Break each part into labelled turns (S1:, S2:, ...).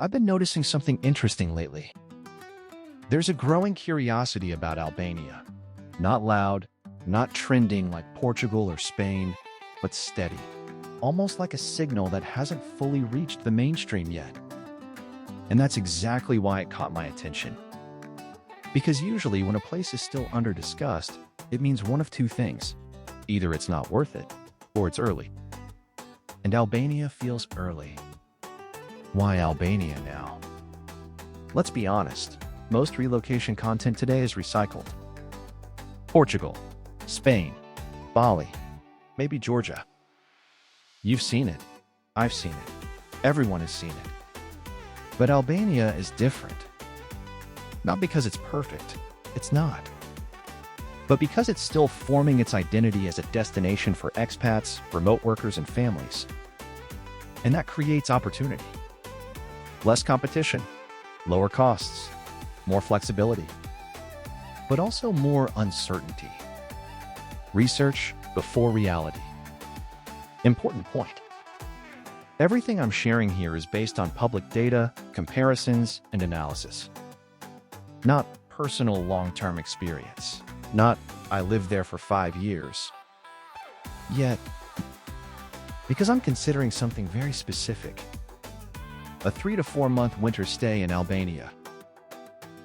S1: I've been noticing something interesting lately. There's a growing curiosity about Albania. Not loud, not trending like Portugal or Spain, but steady. Almost like a signal that hasn't fully reached the mainstream yet. And that's exactly why it caught my attention. Because usually when a place is still under-discussed, it means one of two things. Either it's not worth it, or it's early. And Albania feels early. Why Albania now? Let's be honest, most relocation content today is recycled. Portugal, Spain, Bali, maybe Georgia. You've seen it. I've seen it. Everyone has seen it. But Albania is different. Not because it's perfect. It's not. But because it's still forming its identity as a destination for expats, remote workers, and families. And that creates opportunity. Less competition, lower costs, more flexibility, but also more uncertainty. Research before reality. Important point. Everything I'm sharing here is based on public data, comparisons, and analysis. Not personal long-term experience. Not, I lived there for 5 years. Yet, because I'm considering something very specific. A 3 to 4 month winter stay in Albania.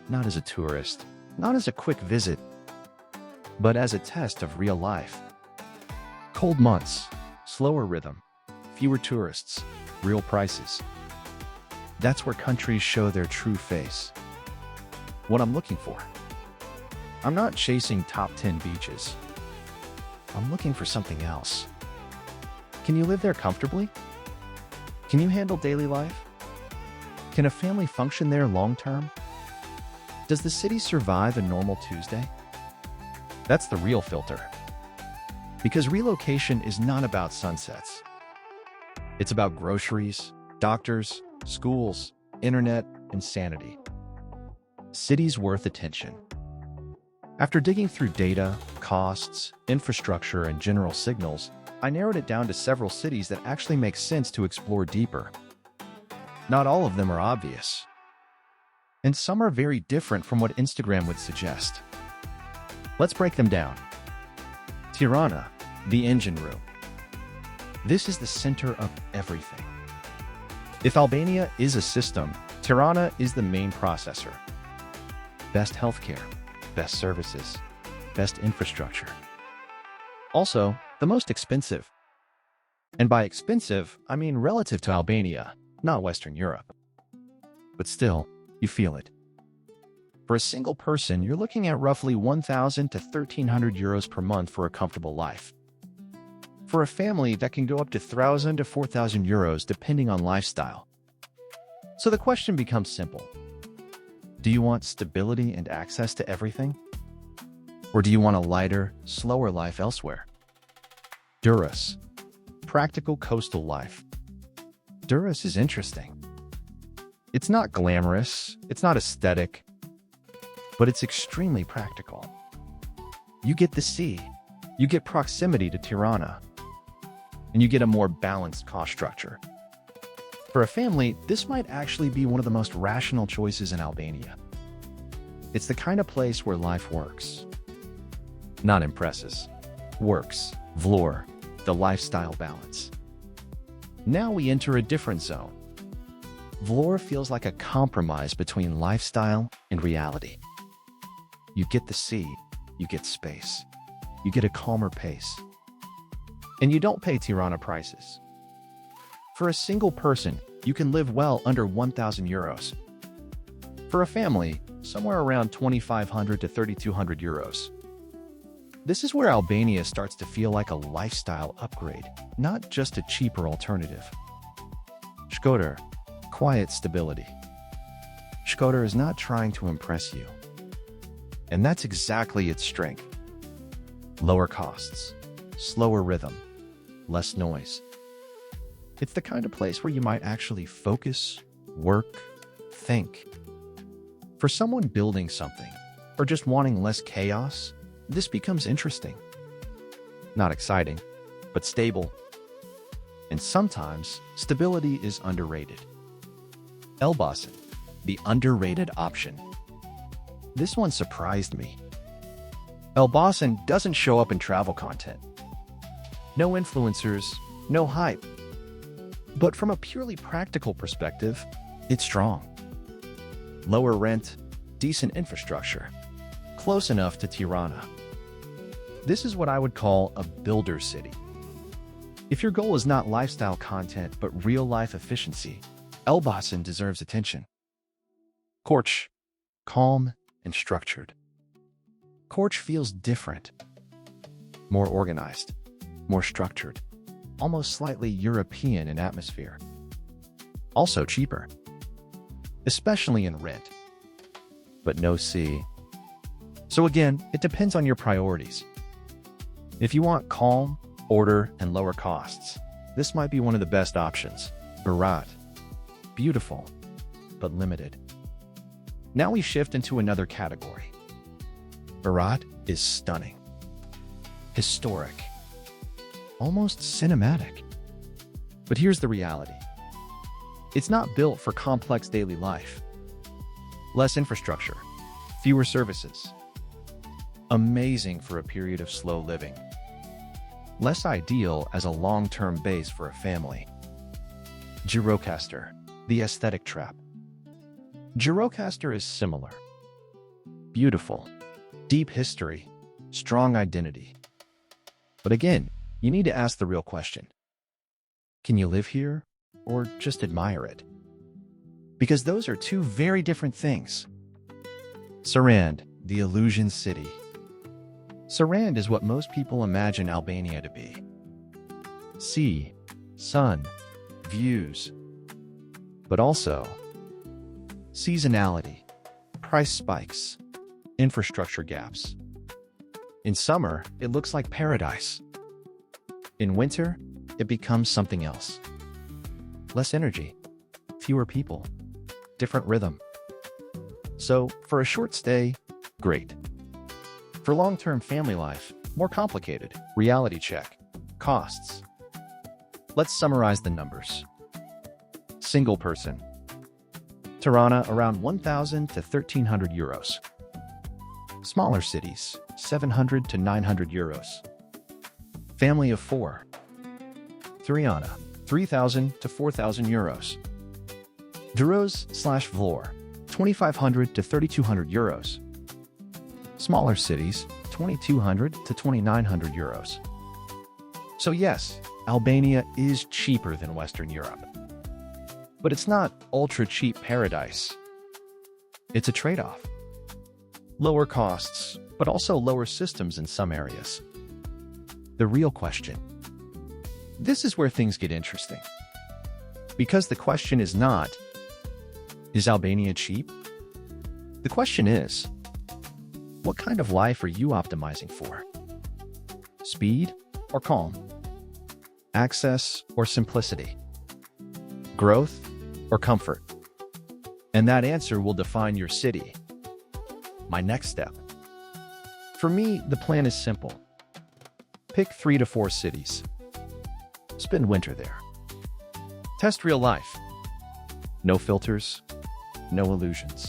S1: Not as a tourist, not as a quick visit, but as a test of real life. Cold months, slower rhythm, fewer tourists, real prices. That's where countries show their true face. What I'm looking for. I'm not chasing top 10 beaches. I'm looking for something else. Can you live there comfortably? Can you handle daily life? Can a family function there long-term? Does the city survive a normal Tuesday? That's the real filter. Because relocation is not about sunsets. It's about groceries, doctors, schools, internet, and sanity. Cities worth attention. After digging through data, costs, infrastructure, and general signals, I narrowed it down to several cities that actually make sense to explore deeper. Not all of them are obvious. And some are very different from what Instagram would suggest. Let's break them down. Tirana, the engine room. This is the center of everything. If Albania is a system, Tirana is the main processor. Best healthcare, best services, best infrastructure. Also, the most expensive. And by expensive, I mean relative to Albania, not Western Europe. But still, you feel it. For a single person, you're looking at roughly 1,000 to 1,300 euros per month for a comfortable life. For a family, that can go up to 1,000 to 4,000 euros depending on lifestyle. So the question becomes simple. Do you want stability and access to everything? Or do you want a lighter, slower life elsewhere? Durrës. Practical coastal life. Durrës is interesting. It's not glamorous, it's not aesthetic, but it's extremely practical. You get the sea, you get proximity to Tirana, and you get a more balanced cost structure. For a family, this might actually be one of the most rational choices in Albania. It's the kind of place where life works. Not impresses. Works. Vlorë, the lifestyle balance. Now we enter a different zone. Vlorë feels like a compromise between lifestyle and reality. You get the sea, you get space, you get a calmer pace. And you don't pay Tirana prices. For a single person, you can live well under 1,000 euros. For a family, somewhere around 2,500 to 3,200 euros. This is where Albania starts to feel like a lifestyle upgrade, not just a cheaper alternative. Shkodër, quiet stability. Shkodër is not trying to impress you. And that's exactly its strength. Lower costs, slower rhythm, less noise. It's the kind of place where you might actually focus, work, think. For someone building something, or just wanting less chaos, this becomes interesting. Not exciting, but stable. And sometimes, stability is underrated. Elbasan, the underrated option. This one surprised me. Elbasan doesn't show up in travel content. No influencers, no hype. But from a purely practical perspective, it's strong. Lower rent, decent infrastructure, close enough to Tirana. This is what I would call a builder city. If your goal is not lifestyle content but real-life efficiency, Elbasan deserves attention. Korçë, calm and structured. Korçë feels different, more organized, more structured, almost slightly European in atmosphere. Also cheaper, especially in rent, but no sea. So again, it depends on your priorities. If you want calm, order, and lower costs, this might be one of the best options. Berat, beautiful, but limited. Now we shift into another category. Berat is stunning, historic, almost cinematic. But here's the reality. It's not built for complex daily life. Less infrastructure, fewer services. Amazing for a period of slow living. Less ideal as a long-term base for a family. Gjirokastër, the aesthetic trap. Gjirokastër is similar. Beautiful, deep history, strong identity. But again, you need to ask the real question. Can you live here or just admire it? Because those are two very different things. Sarandë, the illusion city. Sarandë is what most people imagine Albania to be. Sea, sun, views. But also, seasonality, price spikes, infrastructure gaps. In summer, it looks like paradise. In winter, it becomes something else. Less energy, fewer people, different rhythm. So, for a short stay, great. For long-term family life, more complicated. Reality check. Costs. Let's summarize the numbers. Single person. Tirana around 1,000 to 1,300 euros. Smaller cities, 700 to 900 euros. Family of 4. Tirana, 3,000 to 4,000 euros. Durrës/Vlorë, 2,500 to 3,200 euros. Smaller cities, 2,200 to 2,900 euros. So yes, Albania is cheaper than Western Europe. But it's not ultra-cheap paradise. It's a trade-off. Lower costs, but also lower systems in some areas. The real question. This is where things get interesting. Because the question is not, is Albania cheap? The question is, what kind of life are you optimizing for? Speed or calm? Access or simplicity? Growth or comfort? And that answer will define your city. My next step. For me, the plan is simple. Pick 3 to 4 cities. Spend winter there. Test real life. No filters, no illusions.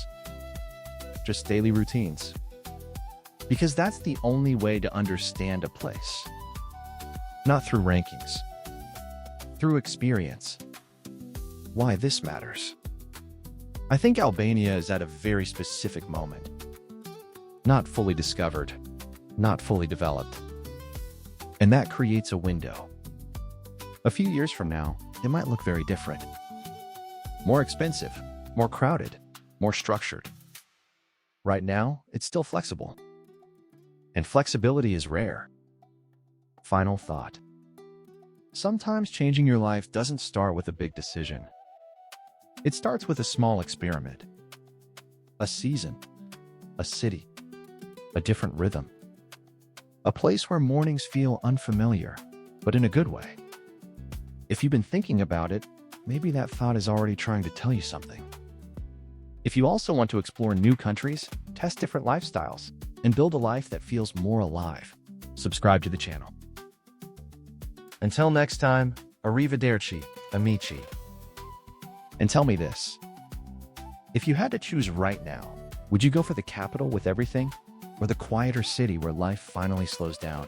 S1: Just daily routines. Because that's the only way to understand a place. Not through rankings. Through experience. Why this matters. I think Albania is at a very specific moment. Not fully discovered, not fully developed. And that creates a window. A few years from now, it might look very different. More expensive, more crowded, more structured. Right now, it's still flexible. And flexibility is rare. Final thought. Sometimes changing your life doesn't start with a big decision. It starts with a small experiment. A season. A city. A different rhythm. A place where mornings feel unfamiliar, but in a good way. If you've been thinking about it, maybe that thought is already trying to tell you something. If you also want to explore new countries, test different lifestyles, and build a life that feels more alive, subscribe to the channel. Until next time, arrivederci, amici. And tell me this, If you had to choose right now, would you go for the capital with everything, or the quieter city where life finally slows down?